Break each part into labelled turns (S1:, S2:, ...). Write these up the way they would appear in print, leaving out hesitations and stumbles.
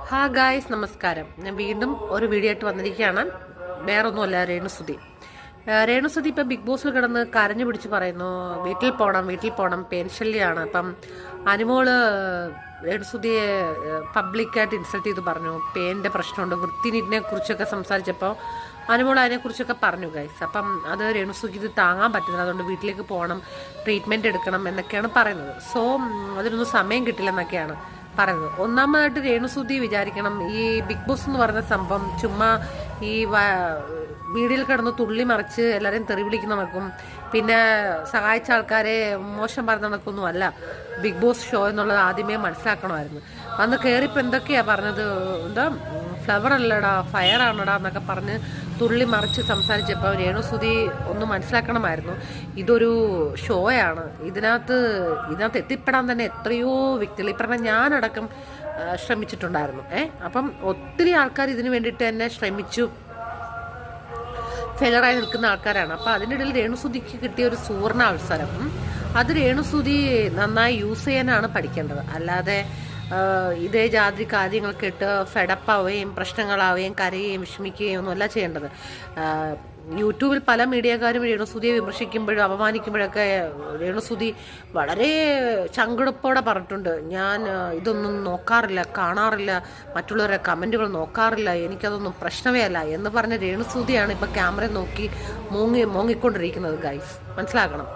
S1: ഹാ ഗായ്സ്, നമസ്കാരം. ഞാൻ വീണ്ടും ഒരു വീഡിയോ ആയിട്ട് വന്നിരിക്കുകയാണ്. വേറൊന്നുമല്ല, രേണുസുതി ഇപ്പം ബിഗ് ബോസിൽ കിടന്ന് കരഞ്ഞു പിടിച്ച് പറയുന്നു, വീട്ടിൽ പോകണം, പെൻഷനിലാണ്. അപ്പം അനുമോള് രേണുസുതിയെ പബ്ലിക്കായിട്ട് ഇൻസൾട്ട് ചെയ്ത് പറഞ്ഞു, പേനിൻ്റെ പ്രശ്നമുണ്ട്, വൃത്തിനീറ്റിനെ കുറിച്ചൊക്കെ സംസാരിച്ചപ്പോൾ അനുമോൾ അതിനെക്കുറിച്ചൊക്കെ പറഞ്ഞു ഗൈസ്. അപ്പം അത് രേണുസുതിക്ക് ഇത് താങ്ങാൻ പറ്റുന്നില്ല, അതുകൊണ്ട് വീട്ടിലേക്ക് പോകണം, ട്രീറ്റ്മെൻറ്റ് എടുക്കണം എന്നൊക്കെയാണ് പറയുന്നത്. സോ അതിനൊന്നും സമയം കിട്ടില്ലെന്നൊക്കെയാണ് പറയുന്നത്. ഒന്നാമതായിട്ട് രേണുസുതി വിചാരിക്കണം, ഈ ബിഗ് ബോസ് എന്ന് പറയുന്ന സംഭവം ചുമ്മാ ഈ വീടിൽ കിടന്ന് തുള്ളി മറിച്ച് എല്ലാവരെയും തെറി വിളിക്കുന്ന കണക്കും പിന്നെ സഹായിച്ച ആൾക്കാരെ മോശം പറയുന്ന കണക്കൊന്നും അല്ല ബിഗ് ബോസ് ഷോ എന്നുള്ളത് ആദ്യമേ മനസ്സിലാക്കണമായിരുന്നു. അന്ന് കയറിപ്പോൾ എന്തൊക്കെയാണ് പറഞ്ഞത്, എന്താ ഫ്ലവർ അല്ലടാ ഫയർ ആണടാ എന്നൊക്കെ പറഞ്ഞ് തുള്ളി മറിച്ച് സംസാരിച്ചപ്പോൾ രേണുസുതി ഒന്ന് മനസ്സിലാക്കണമായിരുന്നു, ഇതൊരു ഷോയാണ്, ഇതിനകത്ത് എത്തിപ്പെടാൻ തന്നെ എത്രയോ വ്യക്തികൾ, ഈ പറഞ്ഞ ഞാനടക്കം ശ്രമിച്ചിട്ടുണ്ടായിരുന്നു. അപ്പം ഒത്തിരി ആൾക്കാർ ഇതിനു വേണ്ടിയിട്ട് തന്നെ ശ്രമിച്ചു ഫെയിലറായി നിൽക്കുന്ന ആൾക്കാരാണ്. അപ്പം അതിനിടയിൽ രേണുസുതിക്ക് കിട്ടിയ ഒരു സുവർണ അവസരം, അത് രേണുസുതി നന്നായി യൂസ് ചെയ്യാനാണ് പഠിക്കേണ്ടത്. അല്ലാതെ ഇതേ ജാതി കാര്യങ്ങൾക്ക് ഇട്ട് ഫെഡപ്പാവുകയും പ്രശ്നങ്ങളാവുകയും കരയുകയും വിഷമിക്കുകയും ഒന്നുമല്ല ചെയ്യേണ്ടത്. യൂട്യൂബിൽ പല മീഡിയക്കാരും രേണുസുതിയെ വിമർശിക്കുമ്പോഴും അപമാനിക്കുമ്പോഴൊക്കെ രേണുസുതി വളരെ ചങ്കുടപ്പോടെ പറഞ്ഞിട്ടുണ്ട്, ഞാൻ ഇതൊന്നും നോക്കാറില്ല, കാണാറില്ല, മറ്റുള്ളവരുടെ കമൻറ്റുകൾ നോക്കാറില്ല, എനിക്കതൊന്നും പ്രശ്നമേ അല്ല എന്ന് പറഞ്ഞ രേണുസുതിയാണ് ഇപ്പോൾ ക്യാമറ നോക്കി മോങ്ങിക്കൊണ്ടിരിക്കുന്നത് ഗൈസ്, മനസ്സിലാക്കണം,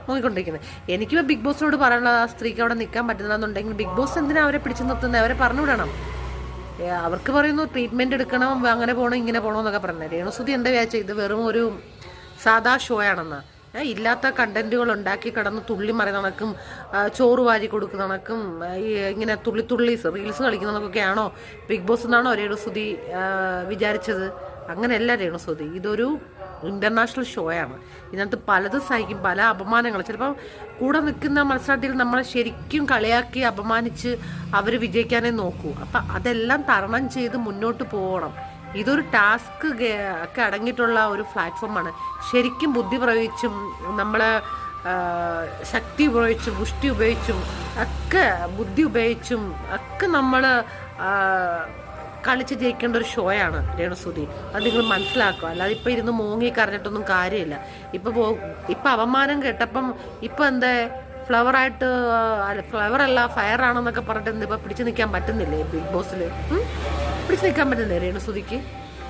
S1: മോങ്ങിക്കൊണ്ടിരിക്കുന്നത്. എനിക്കിപ്പോൾ ബിഗ് ബോസിനോട് പറയാനുള്ള ആ സ്ത്രീക്ക് അവിടെ നിൽക്കാൻ പറ്റുന്നതെന്നുണ്ടെങ്കിൽ ബിഗ് ബോസ് എന്തിനാ അവരെ പിടിച്ചു നിർത്തുന്നത്, അവരെ പറഞ്ഞുവിടണം. അവർക്ക് പറയുന്നു ട്രീറ്റ്മെൻറ്റ് എടുക്കണം, അങ്ങനെ പോകണം, ഇങ്ങനെ പോകണം എന്നൊക്കെ പറഞ്ഞത്. രേണുസുതി എന്താ വിചാരിച്ചത്, ഇത് വെറും ഒരു സാധാ ഷോ ആണെന്ന്, ഇല്ലാത്ത കണ്ടന്റുകൾ ഉണ്ടാക്കി കിടന്ന് തുള്ളി മറിയുന്ന കണക്കും ചോറ് വാരി കൊടുക്കുന്ന കണക്കും ഇങ്ങനെ തുള്ളി റീൽസ് കളിക്കുന്നതൊക്കെയാണോ ബിഗ് ബോസ് എന്നാണോ രേണുസുതി വിചാരിച്ചത്? അങ്ങനെയല്ല രേണുസുതി, ഇതൊരു ഇൻ്റർനാഷണൽ ഷോയാണ്. ഇതിനകത്ത് പലതും സഹിക്കും, പല അപമാനങ്ങൾ. ചിലപ്പോൾ കൂടെ നിൽക്കുന്ന മത്സരാർത്ഥികൾ നമ്മളെ ശരിക്കും കളിയാക്കി അപമാനിച്ച് അവർ വിജയിക്കാനേ നോക്കൂ. അപ്പം അതെല്ലാം തരണം ചെയ്ത് മുന്നോട്ട് പോകണം. ഇതൊരു ടാസ്ക് ഒക്കെ അടങ്ങിയിട്ടുള്ള ഒരു പ്ലാറ്റ്ഫോമാണ്. ശരിക്കും ബുദ്ധി പ്രയോഗിച്ചും നമ്മളെ ശക്തി ഉപയോഗിച്ചും പുഷ്ടി ഉപയോഗിച്ചും ഒക്കെ ബുദ്ധി ഉപയോഗിച്ചും ഒക്കെ നമ്മൾ കളിച്ച് ജയിക്കേണ്ട ഒരു ഷോയാണ് രേണുസുതി. അത് നിങ്ങൾ മനസ്സിലാക്കുക. അല്ലാതെ ഇപ്പം ഇരുന്ന് മോങ്ങി കരഞ്ഞിട്ടൊന്നും കാര്യമില്ല. ഇപ്പം അവമാനം കേട്ടപ്പം ഇപ്പം എന്താ ഫ്ലവർ അല്ല ഫയർ ആണെന്നൊക്കെ പറഞ്ഞിട്ട് എന്താ ഇപ്പം പിടിച്ചു നിൽക്കാൻ പറ്റുന്നില്ലേ ബിഗ് ബോസിൽ? പിടിച്ചു നിൽക്കാൻ പറ്റുന്നില്ലേ രേണുസുതിക്ക്?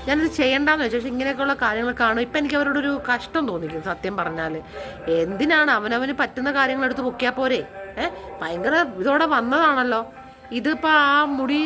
S1: ഞാനിത് ചെയ്യണ്ടെന്ന് വെച്ചാൽ, പക്ഷെ ഇങ്ങനെയൊക്കെയുള്ള കാര്യങ്ങൾ കാണും. ഇപ്പം എനിക്ക് അവരോടൊരു കഷ്ടം തോന്നിക്കും സത്യം പറഞ്ഞാൽ. എന്തിനാണ് അവനവന് പറ്റുന്ന കാര്യങ്ങൾ എടുത്ത് പൊക്കിയാൽ പോരെ? ഭയങ്കര ഇതോടെ വന്നതാണല്ലോ ഇതിപ്പോൾ. ആ മുടി